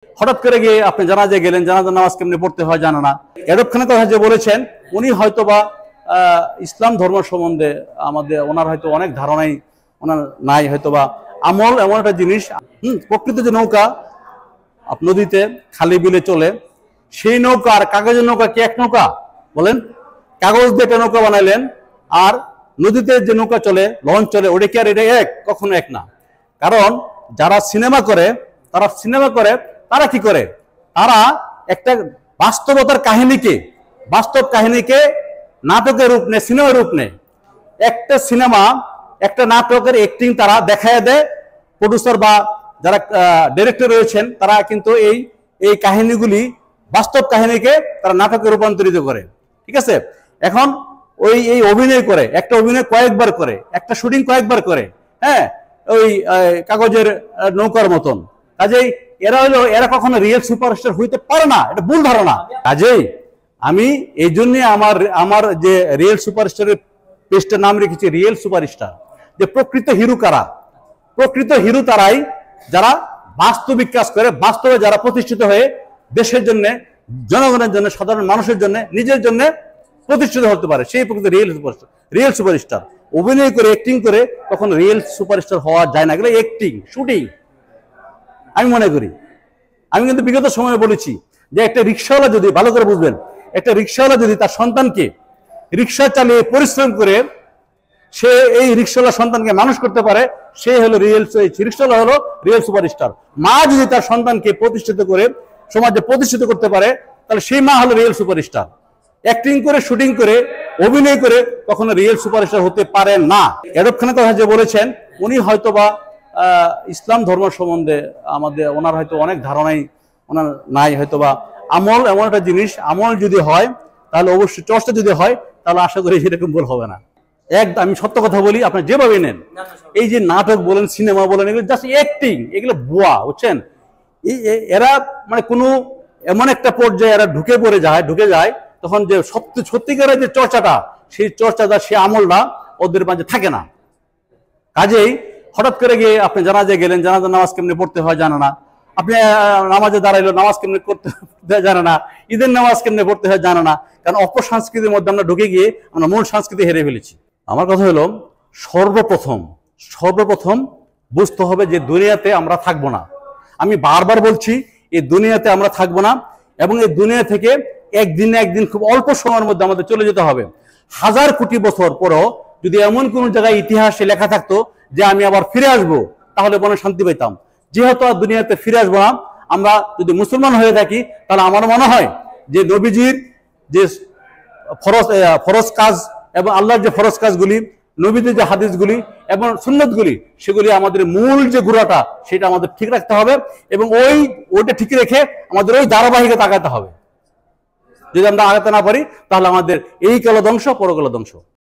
হঠাৎ করে গিয়ে আপনি জানাজায় গেলেন, জানাজার নামাজ কেমনে পড়তে হয় জানা না। এরকখানে কথা যে বলেছেন উনি হয়তোবা ইসলাম ধর্ম সম্বন্ধে ওনার হয়তো অনেক ধারণাই ওনার নাই, হয়তোবা আমল এমন একটা জিনিস। প্রকৃত যে নৌকা নদীতে খালি বিলে চলে, সেই নৌকা আর কাগজের নৌকা কি এক নৌকা? বলেন, কাগজ দিয়ে একটা নৌকা বানাইলেন আর নদীতে যে নৌকা চলে, লঞ্চ চলে, ওটা কি আর এটা এক? কখনো এক না। কারণ যারা সিনেমা করে তারা কি করে? তারা একটা বাস্তব কাহিনীকে নাটকের রূপ নেয়, সিনেমার রূপ নেয়। একটা নাটকের অ্যাক্টিং তারা দেখায় দেয়। প্রডিউসার বা যারা ডিরেক্টর রয়েছেন তারা কিন্তু এই কাহিনীগুলি, বাস্তব কাহিনীকে তারা নাটকে রূপান্তরিত করে। ঠিক আছে? এখন এই অভিনয় করে, একটা অভিনয় কয়েকবার করে, একটা শুটিং কয়েকবার করে, হ্যাঁ, ওই কাগজের নৌকার মতন। কাজেই এরা কখনো রিয়েল সুপারস্টার হইতে পারে না, এটা ভুল ধারণা। কাজেই আমি এই জন্য আমার যে রিয়েল সুপারস্টারের পেজটার নাম রেখেছি রিয়েল সুপারস্টার। যে প্রকৃত হিরো কারা? প্রকৃত হিরো তারাই যারা বাস্তবিক কাজ করে, বাস্তবে যারা প্রতিষ্ঠিত হয়ে দেশের জন্য, জনগণের জন্য, সাধারণ মানুষের জন্য, নিজের জন্য প্রতিষ্ঠিত হতে পারে, সেই প্রকৃত রিয়েল সুপারস্টার। অভিনয় করে, অ্যাক্টিং করে কখনো রিয়েল সুপারস্টার হওয়া যায় না। এগুলো অ্যাক্টিং, শুটিং আমি মনে করি। আমি কিন্তু বিগত সময়ে বলেছি যে একটা রিক্সাওয়ালা যদি, ভালো করে বুঝবেন, একটা রিক্সাওয়ালা যদি তার সন্তানকে রিক্সা চালিয়ে পরিশ্রম করে সে এই রিক্সাওয়ালা সন্তানকে মানুষ করতে পারে, সে হলো রিক্সাওয়ালা হলো রিয়েল সুপারস্টার। মা যদি তার সন্তানকে প্রতিষ্ঠিত করে, সমাজে প্রতিষ্ঠিত করতে পারে, তাহলে সেই মা হলো রিয়েল সুপারস্টার। অ্যাক্টিং করে, শুটিং করে, অভিনয় করে কখনো রিয়েল সুপারস্টার হতে পারে না। এরকখানে কথা যে বলেছেন উনি হয়তোবা ইসলাম ধর্ম সম্বন্ধে ওনার হয়তো অনেক ধারণাই ওনার নাই, হয়তোবা আমল এমন একটা জিনিস, আমল যদি হয় তাহলে অবশ্যই, চর্চা যদি হয় তাহলে আশা করি সেরকম ভুল হবে না। আমি সত্য কথা বলি, আপনি যেভাবে নেন, এই যে নাটক বলেন, সিনেমা বলেন, এগুলো জাস্ট অ্যাক্টিং, এগুলো ভুয়া, বুঝছেন? এরা মানে কোনো এমন একটা পর্যায়ে এরা ঢুকে যায় তখন যে সত্যিকারের যে চর্চাটা, সেই চর্চাটা, সেই আমলটা ওদের মাঝে থাকে না। কাজেই হঠাৎ করে গিয়ে আপনি জানাজায় গেলেন, জানাজার নামাজ কেমনে পড়তে হয় জানা না। আপনি নামাজে দাঁড়াইলো, নামাজ কেমনে করতে জানা না। ঈদের নামাজ কেমনে পড়তে হয় জানা না। কারণ অপসংস্কৃতির মধ্যে আমরা ঢুকে গিয়ে আমরা মূল সংস্কৃতি হেরে ফেলেছি। আমার কথা হলো, সর্বপ্রথম বুঝতে হবে যে দুনিয়াতে আমরা থাকবো না। আমি বারবার বলছি, এই দুনিয়াতে আমরা থাকবো না, এবং এই দুনিয়া থেকে একদিন খুব অল্প সময়ের মধ্যে আমাদের চলে যেতে হবে। 1000 কোটি বছর পরও যদি এমন কোন জায়গায় ইতিহাসে লেখা থাকতো যে আমি আবার ফিরে আসবো, তাহলে মনে শান্তি পেতাম। যেহেতু আর দুনিয়াতে ফিরে আসবো না, আমরা যদি মুসলমান হয়ে থাকি, তাহলে আমার মনে হয় যে নবীজির যে ফরজ কাজ এবং আল্লাহর যে ফরজ কাজগুলি, নবীদের যে হাদিসগুলি এবং সুন্নতগুলি, সেগুলি আমাদের মূল যে গুড়াটা, সেটা আমাদের ঠিক রাখতে হবে, এবং ওইটা ঠিক রেখে আমাদের ওই ধারাবাহিকতা আগাতে হবে। যদি আমরা আগাতে না পারি, তাহলে আমাদের এই কালো ধ্বংস, পরকালো ধ্বংস।